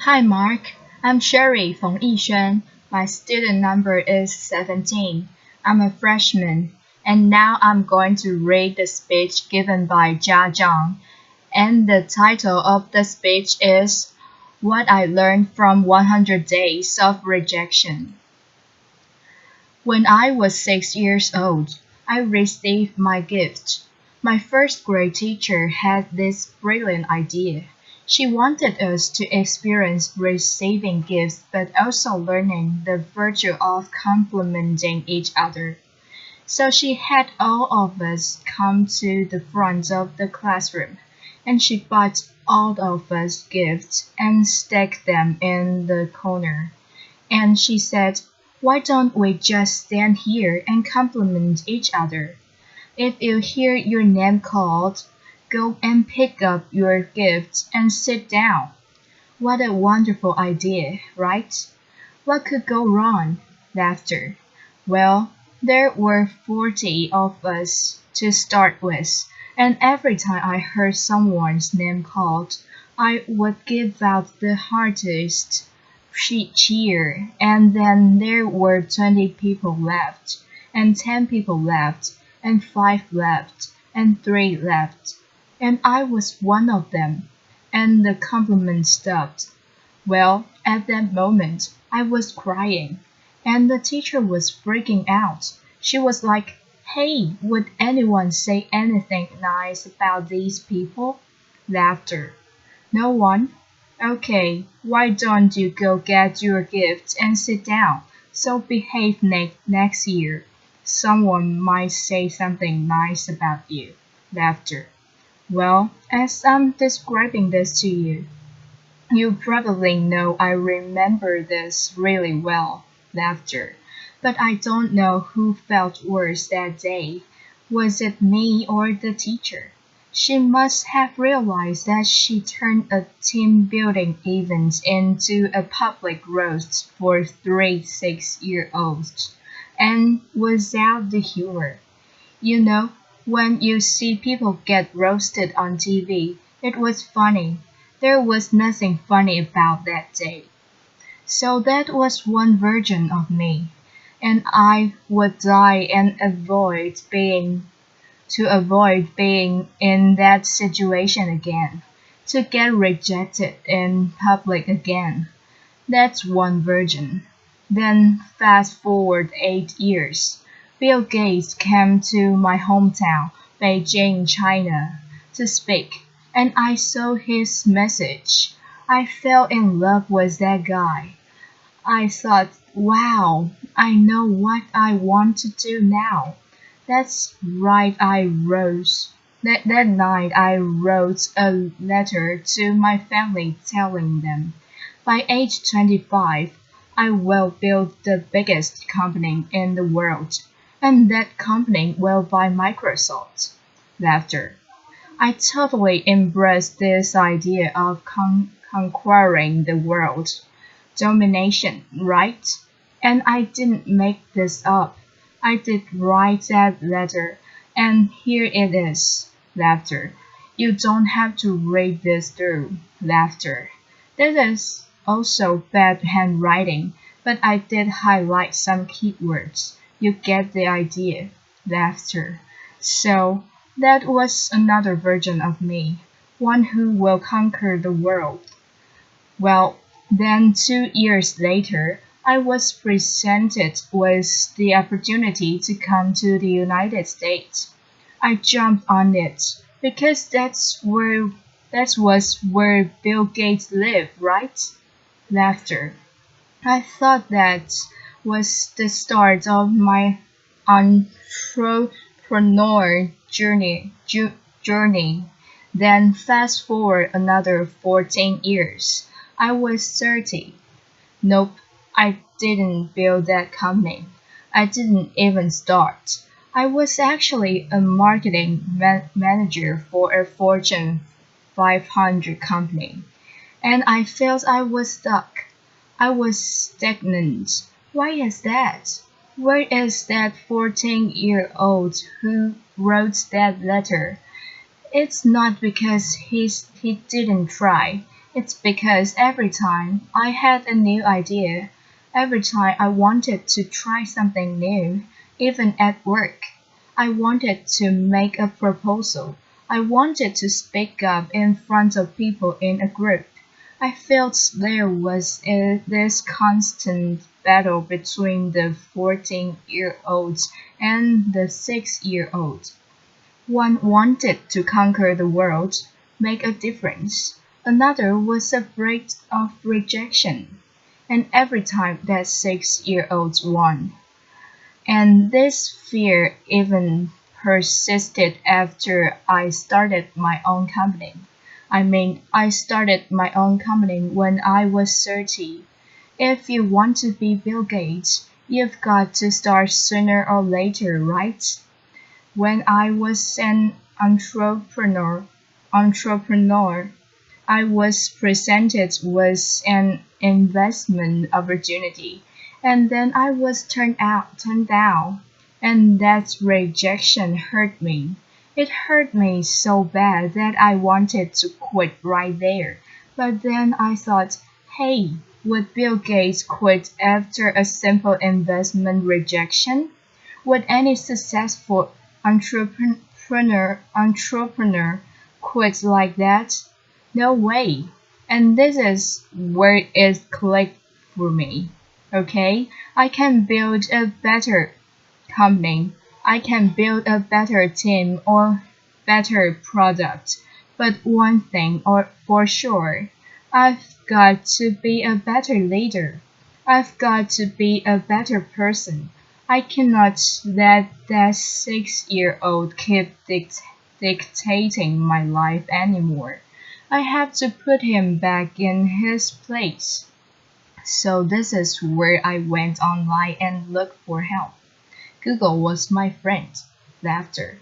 Hi Mark, I'm Sherry from Yishan. My student number is 17. I'm a freshman, and now I'm going to read the speech given by Jiang, and the title of the speech is What I Learned from 100 Days of Rejection. When I was 6 years old, I received my gift. My first grade teacher had this brilliant idea. She wanted us to experience receiving gifts but also learning the virtue of complimenting each other. So she had all of us come to the front of the classroom, and she bought all of us gifts and stacked them in the corner. And she said, "Why don't we just stand here and compliment each other? If you hear your name called, go and pick up your gift and sit down." What a wonderful idea, right? What could go wrong? Laughter. Well, there were 40 of us to start with, and every time I heard someone's name called, I would give out the heartiest cheer, and then there were 20 people left, and 10 people left, and 5 left, and 3 left, and I was one of them, and the compliment stopped. Well, at that moment, I was crying, and the teacher was freaking out. She was like, "Hey, would anyone say anything nice about these people?" Laughter. No one? Okay, why don't you go get your gift and sit down? So behave next year. Someone might say something nice about you. Laughter. Well, as I'm describing this to you, you probably know I remember this really well. Laughter. But I don't know who felt worse that day. Was it me or the teacher? She must have realized that she turned a team building event into a public roast for three 6-year-olds and was out the humor. You know, when you see people get roasted on TV, it was funny. There was nothing funny about that day. So that was one version of me, and I would die and avoid being in that situation again, to get rejected in public again. That's one version. Then fast forward 8 years. Bill Gates came to my hometown, Beijing, China, to speak, and I saw his message. I fell in love with that guy. I thought, wow, I know what I want to do now. That's right, that night I wrote a letter to my family telling them, by age 25, I will build the biggest company in the world, and that company will buy Microsoft. Laughter. I totally embraced this idea of conquering the world. Domination, right? And I didn't make this up. I did write that letter, and here it is. Laughter. You don't have to read this through. Laughter. This is also bad handwriting, but I did highlight some keywords. You get the idea. Laughter. So, that was another version of me, one who will conquer the world. Well, then 2 years later, I was presented with the opportunity to come to the United States. I jumped on it because that was where Bill Gates lived, right? Laughter. I thought that was the start of my entrepreneur journey. Then fast forward another 14 years. I was 30. Nope, I didn't build that company. I didn't even start. I was actually a marketing manager for a Fortune 500 company, and I felt I was stuck. I was stagnant. Why is that? Where is that 14-year-old who wrote that letter? It's not because he didn't try. It's because every time I had a new idea, every time I wanted to try something new, even at work, I wanted to make a proposal. I wanted to speak up in front of people in a group. I felt there was this constant battle between the 14-year-old and the 6-year-old. One wanted to conquer the world, make a difference. Another was afraid of rejection. And every time that 6-year-old won. And this fear even persisted after I started my own company. I started my own company when I was 30. If you want to be Bill Gates, you've got to start sooner or later, right? When I was an entrepreneur, I was presented with an investment opportunity, and then I was turned down, and that rejection hurt me. It hurt me so bad that I wanted to quit right there. But then I thought, hey, would Bill Gates quit after a simple investment rejection? Would any successful entrepreneur quit like that? No way. And this is where it clicked for me. Okay? I can build a better company. I can build a better team or better product. But one thing or for sure, I've got to be a better leader. I've got to be a better person. I cannot let that 6-year-old keep dictating my life anymore. I have to put him back in his place. So this is where I went online and looked for help. Google was my friend. Laughter.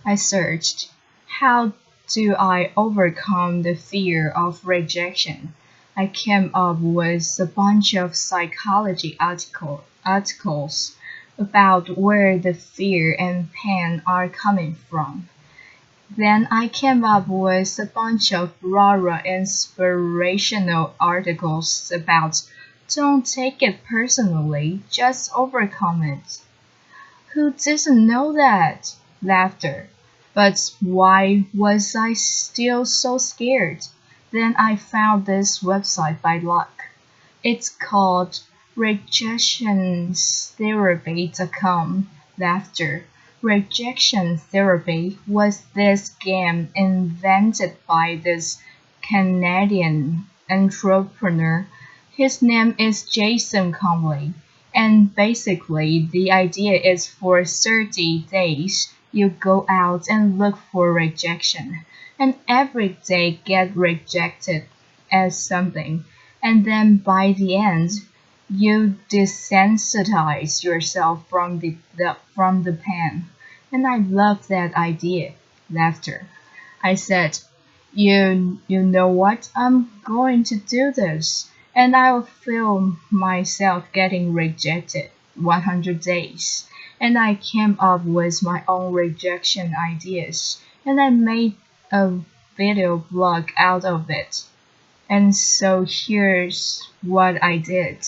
I searched, how do I overcome the fear of rejection? I came up with a bunch of psychology articles about where the fear and pain are coming from. Then I came up with a bunch of raw inspirational articles about don't take it personally, just overcome it. Who doesn't know that? Laughter. But why was I still so scared? Then I found this website by luck. It's called rejectionstherapy.com. Laughter. Rejection therapy was this game invented by this Canadian entrepreneur. His name is Jason Conley. And basically, the idea is for 30 days, you go out and look for rejection, and every day get rejected as something, and then by the end, you desensitize yourself from the pain. And I love that idea. Laughter. I said, you know what? I'm going to do this, and I'll feel myself getting rejected 100 days. And I came up with my own rejection ideas, and I made a video blog out of it. And so here's what I did.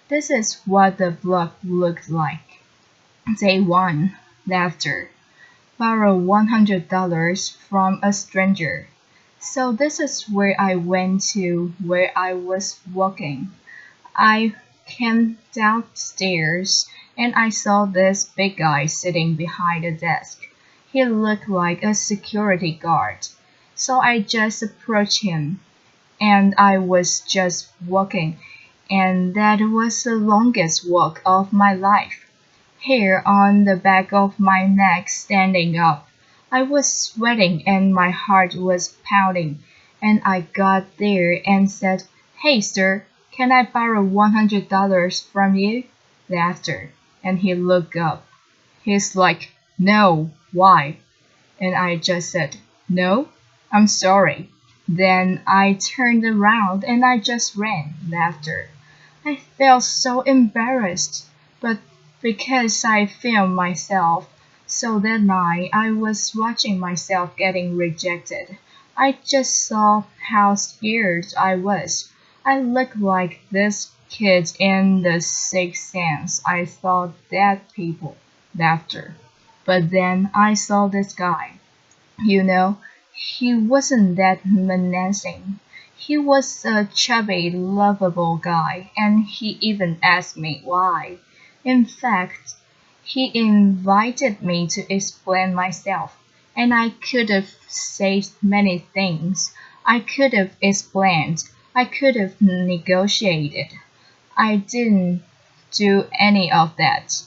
This is what the blog looked like. Day 1. Laughter. Borrow $100 from a stranger. So this is where I went to where I was walking. I came downstairs and I saw this big guy sitting behind a desk. He looked like a security guard. So I just approached him and I was just walking, and that was the longest walk of my life. Hair on the back of my neck standing up. I was sweating and my heart was pounding, and I got there and said, "Hey, sir, can I borrow $100 from you?" Laughter. And he looked up. He's like, "No, why?" And I just said, "No, I'm sorry." Then I turned around and I just ran. Laughter. I felt so embarrassed, but because I filmed myself, so that night I was watching myself getting rejected. I just saw how scared I was. I looked like this kid in The Sixth Sense. I thought that people laughter. But then I saw this guy. You know, he wasn't that menacing. He was a chubby, lovable guy, and he even asked me why. In fact, he invited me to explain myself, and I could have said many things. I could have explained. I could have negotiated. I didn't do any of that.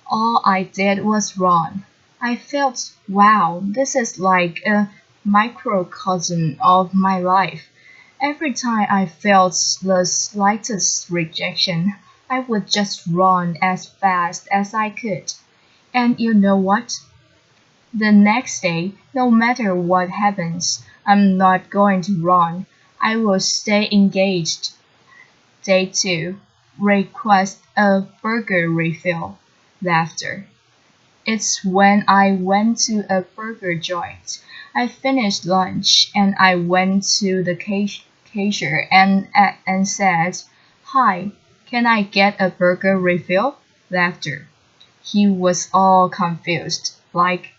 All I did was run. I felt, wow, this is like a microcosm of my life. Every time I felt the slightest rejection, I would just run as fast as I could. And you know what? The next day, no matter what happens, I'm not going to run. I will stay engaged. Day 2. Request a burger refill. Laughter. It's when I went to a burger joint. I finished lunch and I went to the cashier and said, "Hi, can I get a burger refill?" Laughter. He was all confused, like,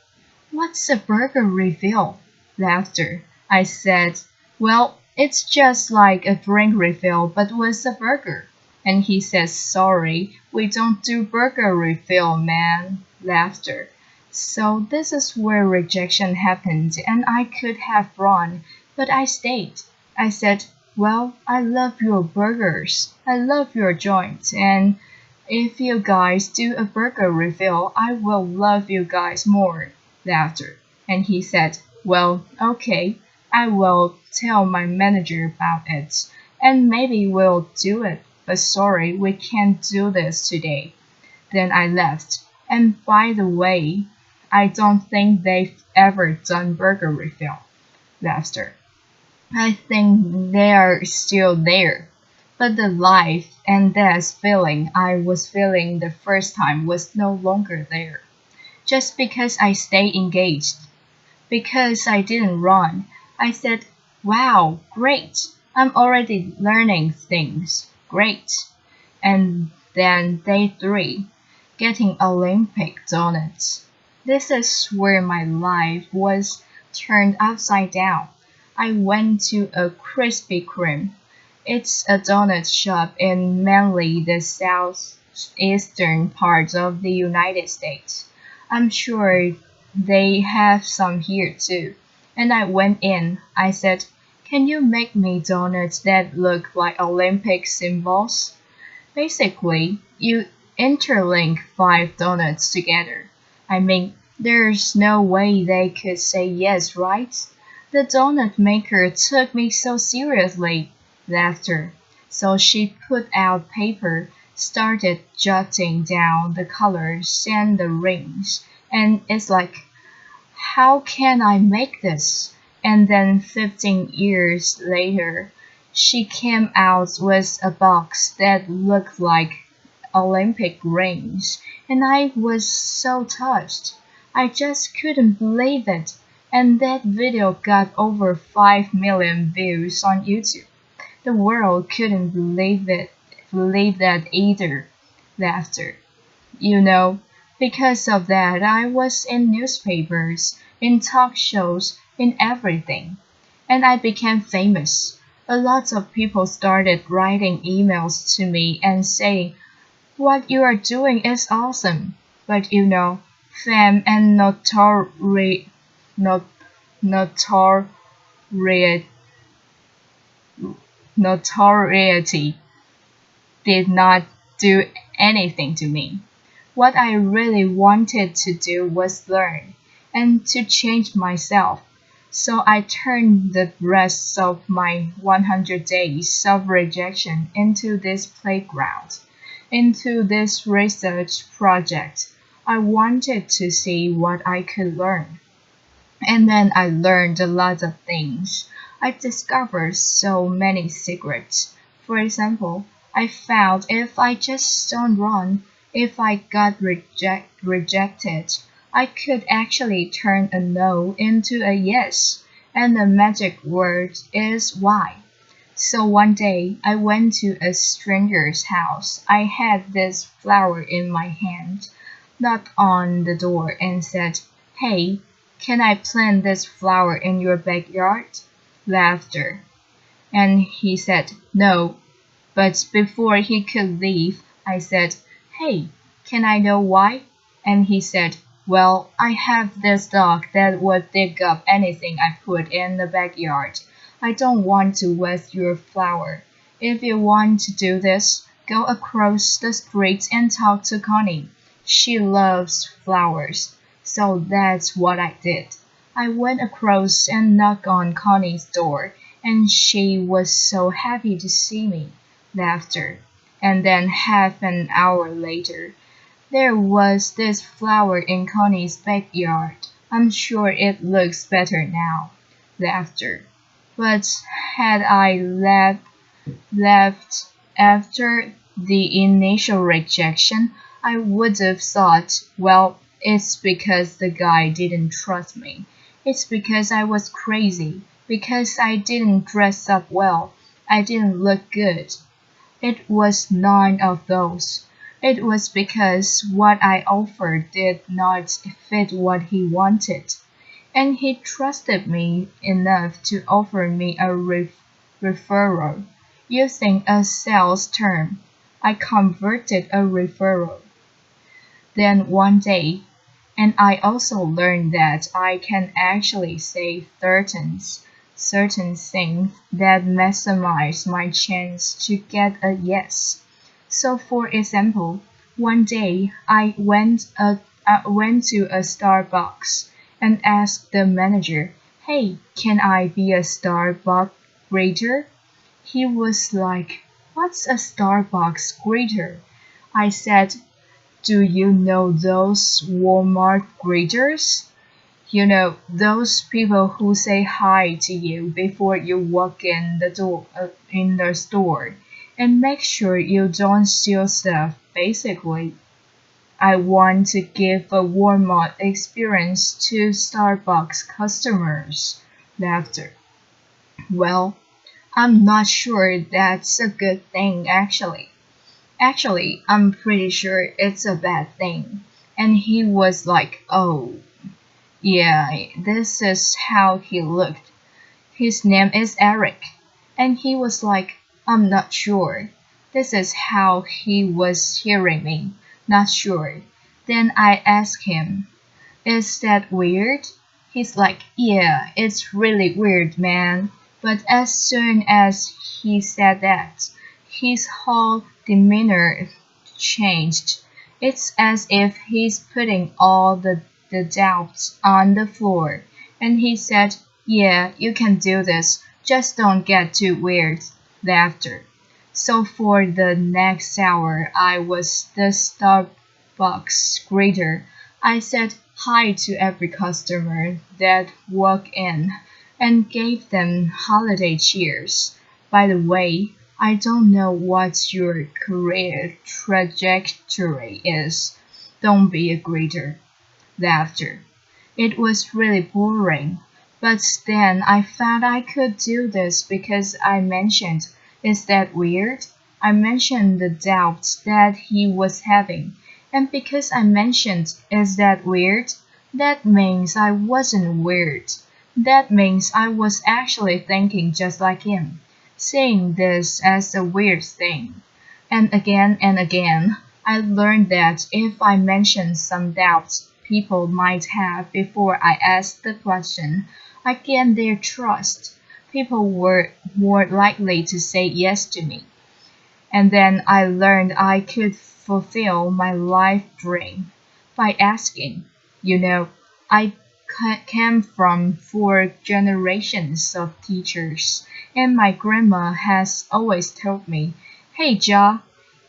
"What's a burger refill?" Laughter. I said, "Well, it's just like a drink refill but with a burger." And he says, "Sorry, we don't do burger refill, man." Laughter. So this is where rejection happened, and I could have run, but I stayed. I said, "Well, I love your burgers. I love your joint, and if you guys do a burger refill, I will love you guys more." Laughter. And he said, "Well, okay, I will tell my manager about it, and maybe we'll do it. But sorry, we can't do this today." Then I left. And by the way, I don't think they've ever done burger refill. Laughter. I think they are still there. But the life and death feeling I was feeling the first time was no longer there. Just because I stayed engaged. Because I didn't run. I said, "Wow, great. I'm already learning things. Great." And then day 3, getting Olympic donuts. This is where my life was turned upside down. I went to a Krispy Kreme. It's a donut shop in mainly the southeastern part of the United States. I'm sure they have some here too. And I went in. I said, "Can you make me donuts that look like Olympic symbols?" Basically, you interlink 5 donuts together. I mean, there's no way they could say yes, right? The donut maker took me so seriously. Laughter. So she put out paper, started jotting down the colors and the rings, and it's like, how can I make this? And then 15 years later, she came out with a box that looked like Olympic rings, and I was so touched. I just couldn't believe it. And that video got over 5 million views on YouTube. The world couldn't believe that either. Laughter. You know, because of that, I was in newspapers, in talk shows, in everything. And I became famous. A lot of people started writing emails to me and saying, "What you are doing is awesome." But you know, fame and not, notoriety, notoriety did not do anything to me. What I really wanted to do was learn and to change myself. So I turned the rest of my 100 days of rejection into this playground, into this research project. I wanted to see what I could learn. And then I learned a lot of things. I discovered so many secrets. For example, I found if I just don't run, if I got rejected, I could actually turn a no into a yes. and the magic word is why. So one day I went to a stranger's house. I had this flower in my hand, knocked on the door, and said, "Hey, can I plant this flower in your backyard?" Laughter. And he said, "No." But before he could leave, I said, "Hey, can I know why?" And he said, "Well, I have this dog that would dig up anything I put in the backyard. I don't want to waste your flower. If you want to do this, go across the street and talk to Connie. She loves flowers." So that's what I did. I went across and knocked on Connie's door, and she was so happy to see me. Laughter. And then half an hour later, there was this flower in Connie's backyard. I'm sure it looks better now. Laughter. But had I left after the initial rejection, I would have thought, well, it's because the guy didn't trust me. It's because I was crazy. Because I didn't dress up well. I didn't look good. It was none of those. It was because what I offered did not fit what he wanted, and he trusted me enough to offer me a referral. Using a sales term, I converted a referral. Then one day, and I also learned that I can actually say certain things that maximize my chance to get a yes. So for example, one day I went to a Starbucks and asked the manager, "Hey, can I be a Starbucks greeter?" He was like, "What's a Starbucks greeter?" I said, "Do you know those Walmart greeters? You know, those people who say hi to you before you walk in the door in the store and make sure you don't steal stuff, basically." I want to give a Walmart experience to Starbucks customers. Laughter. Well, I'm not sure that's a good thing actually. Actually, I'm pretty sure it's a bad thing. And he was like, "Oh, yeah, this is how he looked. His name is Eric." And he was like, "I'm not sure." This is how he was hearing me. Not sure. Then I asked him, "Is that weird?" He's like, "Yeah, it's really weird, man." But as soon as he said that, his whole demeanor changed. It's as if he's putting all the doubts on the floor. And he said, "Yeah, you can do this. Just don't get too weird." Laughter. So for the next hour, I was the Starbucks greeter. I said hi to every customer that walked in and gave them holiday cheers. By the way, I don't know what your career trajectory is. Don't be a greeter. Laughter. It was really boring. But then I found I could do this because I mentioned, "Is that weird?" I mentioned the doubts that he was having. And because I mentioned, "Is that weird?" that means I wasn't weird. That means I was actually thinking just like him, seeing this as a weird thing. And again, I learned that if I mentioned some doubts people might have before I asked the question, I gained their trust. People were more likely to say yes to me. And then I learned I could fulfill my life dream by asking. You know, I came from 4 generations of teachers, and my grandma has always told me, "Hey, Ja,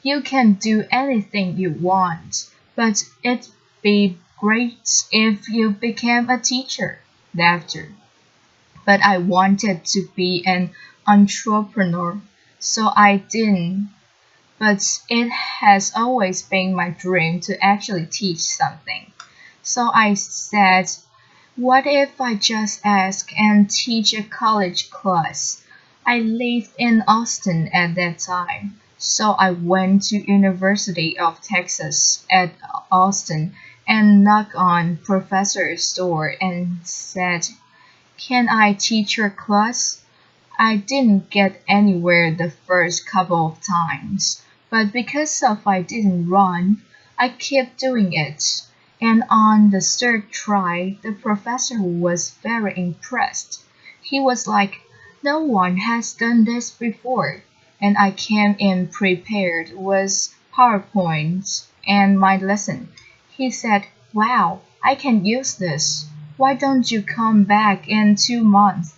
you can do anything you want, but it'd be great if you became a teacher." Laughter. But I wanted to be an entrepreneur, so I didn't. But it has always been my dream to actually teach something. So I said, What if I just ask and teach a college class? I lived in Austin at that time, so I went to University of Texas at Austin and knocked on professor's door and said, "Can I teach your class?" I didn't get anywhere the first couple of times, but because of I didn't run, I kept doing it. And on the third try, the professor was very impressed. He was like, "No one has done this before." And I came in prepared with PowerPoint and my lesson. He said, "Wow, I can use this. Why don't you come back in 2 months?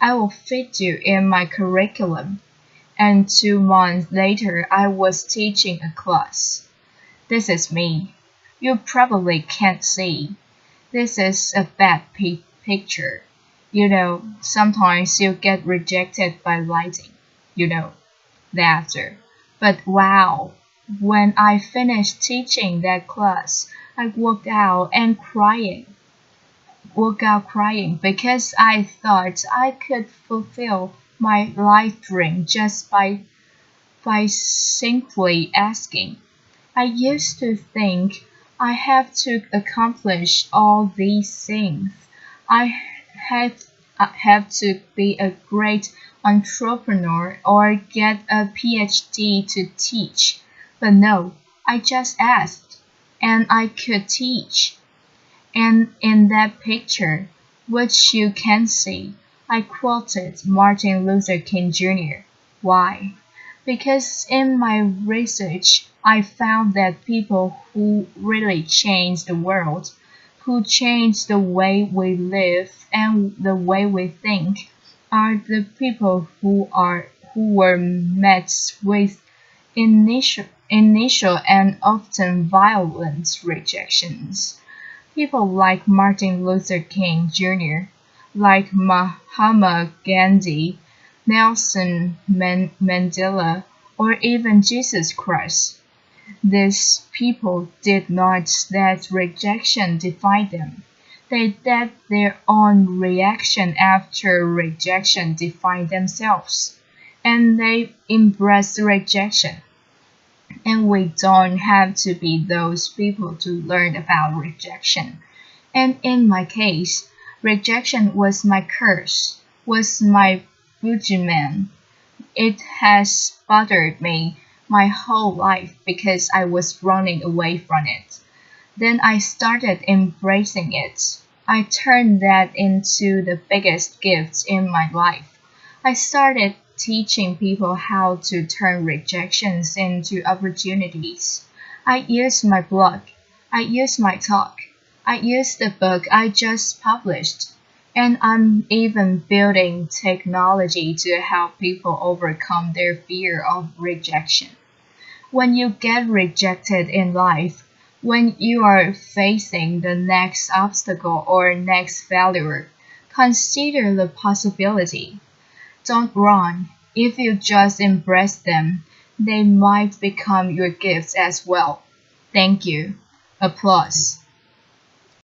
I will fit you in my curriculum." And 2 months later, I was teaching a class. This is me. You probably can't see. This is a bad picture. Sometimes you get rejected by lighting. You know, laughter. But wow, when I finished teaching that class, I walked out crying because I thought I could fulfill my life dream just by simply asking. I used to think I have to accomplish all these things. I have to be a great entrepreneur or get a PhD to teach. But no, I just asked, and I could teach. And in that picture, which you can see, I quoted Martin Luther King Jr. Why? Because in my research, I found that people who really change the world, who change the way we live and the way we think, are the people who were met with initial and often violent rejections. People like Martin Luther King Jr., like Mahatma Gandhi, Nelson Mandela, or even Jesus Christ. These people did not let rejection define them. They let their own reaction after rejection define themselves. And they embraced rejection. And we don't have to be those people to learn about rejection. And in my case, rejection was my curse, was my boogeyman. It has bothered me my whole life because I was running away from it. Then I started embracing it. I turned that into the biggest gift in my life. I started teaching people how to turn rejections into opportunities. I used my blog. I used my talk. I used the book I just published. And I'm even building technology to help people overcome their fear of rejection. When you get rejected in life, when you are facing the next obstacle or next failure, consider the possibility. Don't run. If you just embrace them, they might become your gifts as well. Thank you. Applause.